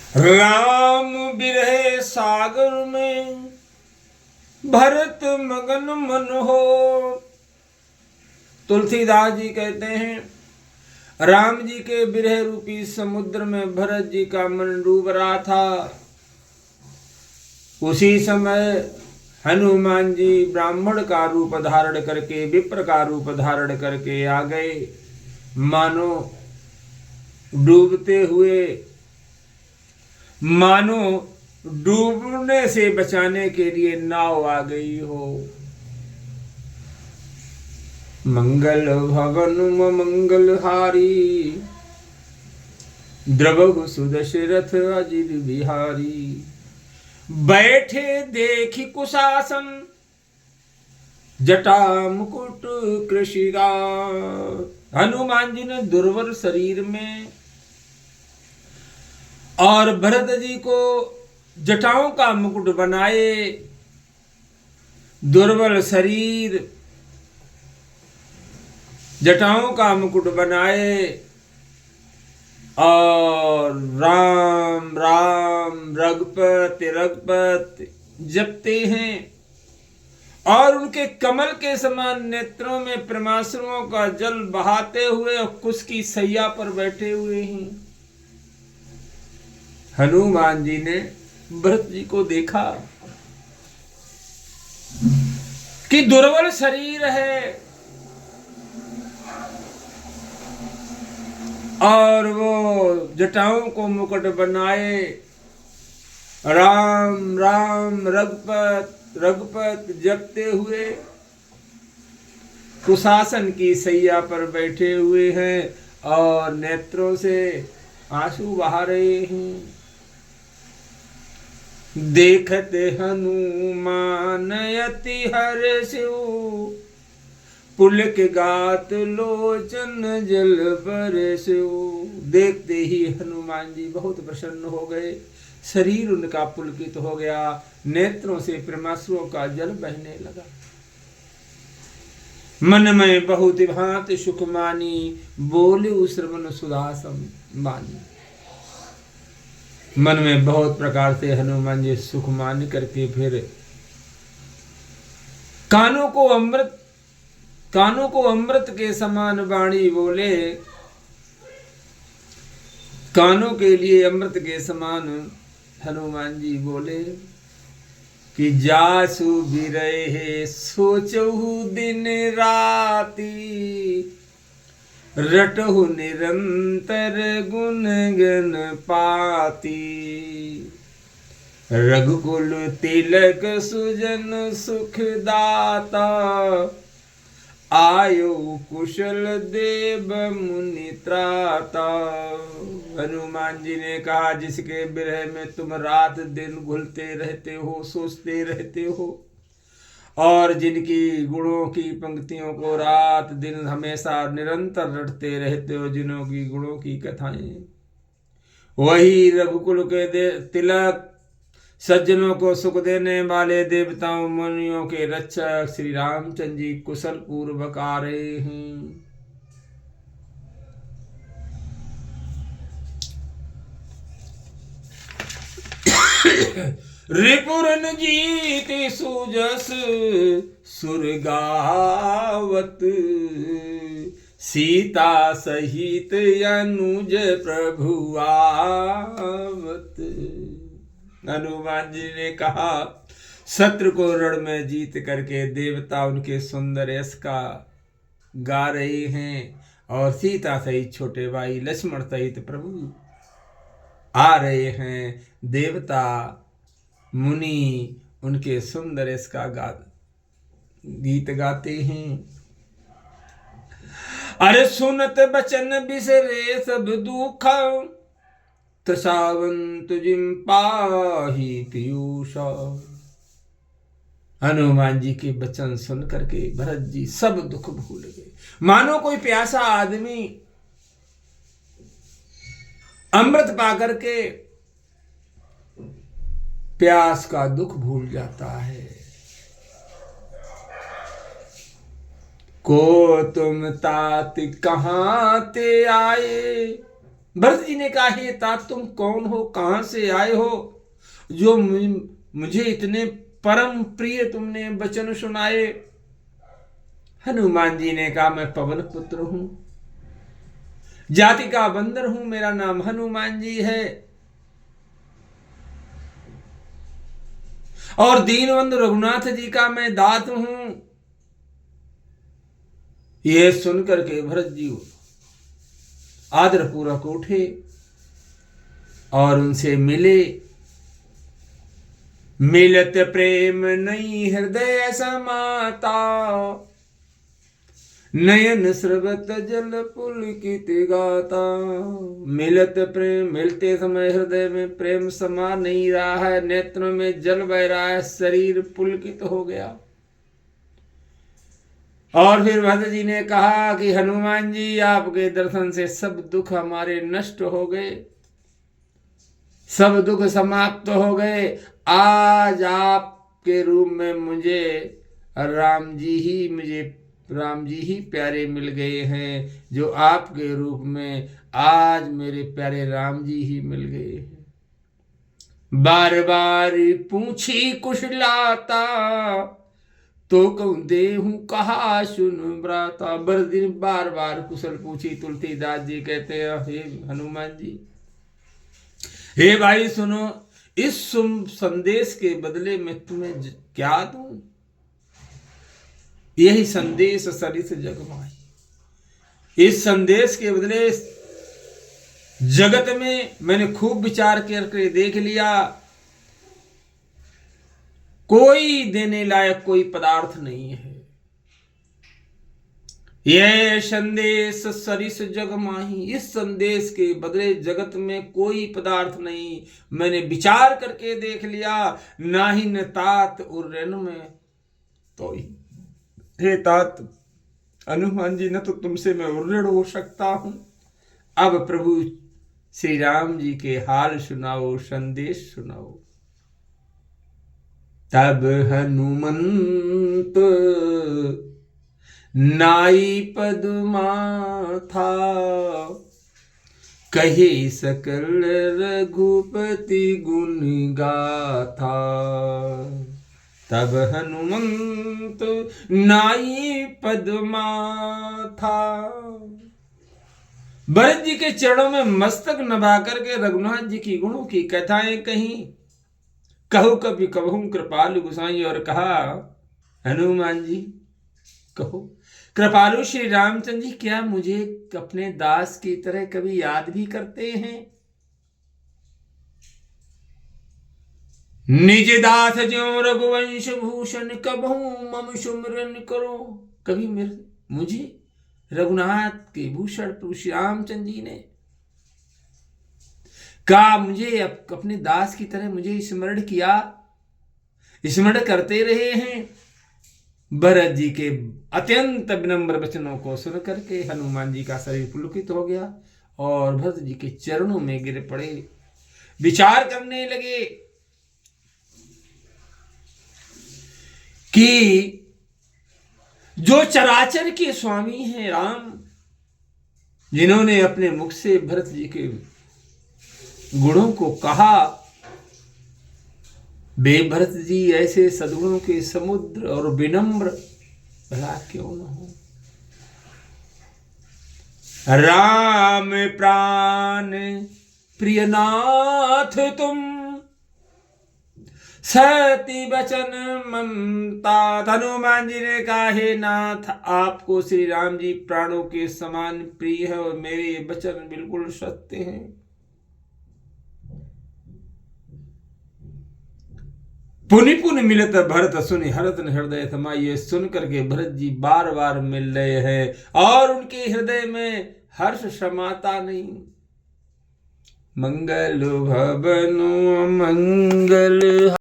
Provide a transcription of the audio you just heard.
राम बिरहे सागर में भरत मगन मन हो। तुलसीदास जी कहते हैं राम जी के बिरह रूपी समुद्र में भरत जी का मन डूब रहा था। उसी समय हनुमान जी ब्राह्मण का रूप धारण करके, विप्र का रूप धारण करके आ गए। मानो डूबते हुए, मानो डूबने से बचाने के लिए नाव आ गई हो। मंगल भवन मंगल हारी, द्रवहु सुदशरथ अजिर बिहारी। बैठे देखी कुशासन, जटा मुकुट कृषिगा। हनुमान जी ने दुर्बल शरीर में और भरत जी को जटाओं का मुकुट बनाए। दुर्बल शरीर, जटाओं का मुकुट बनाए और राम राम रघुपति रघुपति जपते हैं। और उनके कमल के समान नेत्रों में प्रेमाश्रुओं का जल बहाते हुए कुश की सैया पर बैठे हुए हैं। हनुमान जी ने भरत जी को देखा कि दुर्बल शरीर है और वो जटाओं को मुकुट बनाए राम राम रघुपत रघुपत जपते हुए कुशासन की सैया पर बैठे हुए हैं और नेत्रों से आंसू बहा रहे हैं। देखते हनुमान अति हर्षिउ, पुलक गात लोचन जल बरसिउ। देखते ही हनुमान जी बहुत प्रसन्न हो गए। शरीर उनका पुलकित हो गया, नेत्रों से प्रेमाश्रुओं का जल बहने लगा। मन में बहुत भांति सुख मानी, बोले श्रवण सुधासम बानी। मन में बहुत प्रकार से हनुमान जी सुख मान करके फिर कानों को अमृत के समान वाणी बोले। कानों के लिए अमृत के समान हनुमान जी बोले कि जासु बिरहे सोचहु दिन राती, रटहु निरंतर गुण गण पाती। रघुकुल तिलक सुजन सुख दाता, आयो कुशल देव मुनि त्राता। हनुमान जी ने कहा जिसके विरह में तुम रात दिन घुलते रहते हो, सोचते रहते हो और जिनकी गुणों की पंक्तियों को रात दिन हमेशा निरंतर रटते रहते हो, जिनों की गुणों की कथाएं, वही रघुकुल के तिलक, सज्जनों को सुख देने वाले, देवताओं मुनियों के रक्षक श्री रामचंद्र जी कुशल पूर्वक आ रहे हैं। रिपुरन जीति सुजस सुरगावत, सीता सहित अनुज प्रभु आवत। हनुमान जी ने कहा शत्रु को रण में जीत करके देवता उनके सुंदर यश का गा रहे हैं और सीता सहित छोटे भाई लक्ष्मण सहित प्रभु आ रहे हैं। देवता मुनि उनके सुंदर यश का गीत गाते हैं। अरे सुनत बचन बिसरे सब दुख, त्रसावंत जिम पाही पीयूष। हनुमान जी के वचन सुन करके भरत जी सब दुख भूल गए। मानो कोई प्यासा आदमी अमृत पा करके प्यास का दुख भूल जाता है। को तुम तात कहाँ ते आए, भरत जी ने कहा, हे तात तुम कौन हो, कहां से आए हो, जो मुझे इतने परम प्रिय तुमने वचन सुनाए। हनुमान जी ने कहा, मैं पवन पुत्र हूं, जाति का बंदर हूं, मेरा नाम हनुमान जी है, और दीनबंधु रघुनाथ जी का मैं दात हूं। यह सुनकर के भरत जी आदर पूर्वक उठे और उनसे मिले। मिलत प्रेम नहीं हृदय समाता, नयन स्रवत जल पुलकित गाता। मिलत प्रेम, मिलते समय हृदय में प्रेम समा नहीं रहा है, नेत्रों में जल बह रहा है, शरीर पुलकित हो गया। और फिर भरत जी ने कहा कि हनुमान जी, आपके दर्शन से सब दुख हमारे नष्ट हो गए, सब दुख समाप्त हो गए। आज आपके रूप में मुझे राम जी ही प्यारे मिल गए हैं, जो आपके रूप में आज मेरे प्यारे राम जी ही मिल गए हैं। बार बार पूछी कुशलाता, तो कहूं देहूं कहा सुन ब्राता। बार बार कुशल पूछी। तुलसीदास जी कहते हैं, हे हनुमान जी, हे भाई सुनो, इस संदेश के बदले में तुम्हें क्या दूं? यही संदेश सरिस जग माही। इस संदेश के बदले जगत में मैंने खूब विचार करके देख लिया, कोई देने लायक कोई पदार्थ नहीं है। यह संदेश सरिस जग माही, इस संदेश के बदले जगत में कोई पदार्थ नहीं। मैंने विचार करके देख लिया, ना ही न तात उर्रेन में तो ही। हे तात हनुमान जी, न तो तुमसे मैं उर्रेण हो सकता हूं। अब प्रभु श्री राम जी के हाल सुनाओ, संदेश सुनाओ। तब हनुमंत नाई पदमा था, कहे सकल रघुपति गुण गाथा। तब हनुमंत नाई पदमा था। भरत जी के चरणों में मस्तक नभा करके रघुनाथ जी की गुणों की कथाएं कही। कहु कभी कबहू कृपालु गोसाई, और कहा, हनुमान जी कहो, कृपालु श्री रामचंद्र जी, क्या मुझे अपने दास की तरह कभी याद भी करते हैं? निज दास ज्यों रघुवंश भूषण, कबहू मम सुमरन करो। कभी मुझे रघुनाथ के भूषण प्रभु श्री रामचंद्र जी ने कहा, मुझे अपने दास की तरह मुझे स्मरण किया, स्मरण करते रहे हैं। भरत जी के अत्यंत विनम्र वचनों को सुन करके हनुमान जी का शरीर पुलकित हो गया और भरत जी के चरणों में गिर पड़े, विचार करने लगे कि जो चराचर के स्वामी हैं राम, जिन्होंने अपने मुख से भरत जी के गुणों को कहा, वे भरत जी ऐसे सद्गुणों के समुद्र और विनम्र भला क्यों न हो। राम प्राण प्रियनाथ तुम, सती वचन ममता। हनुमान जी ने कहा, हे नाथ, आपको श्री राम जी प्राणों के समान प्रिय है और मेरे वचन बिल्कुल सत्य हैं। पुनि पुनि मिलत भरत सुनि, हरत हृदय समाये। सुन करके भरत जी बार बार मिल रहे हैं और उनके हृदय में हर्ष समाता नहीं। मंगल भवन मंगल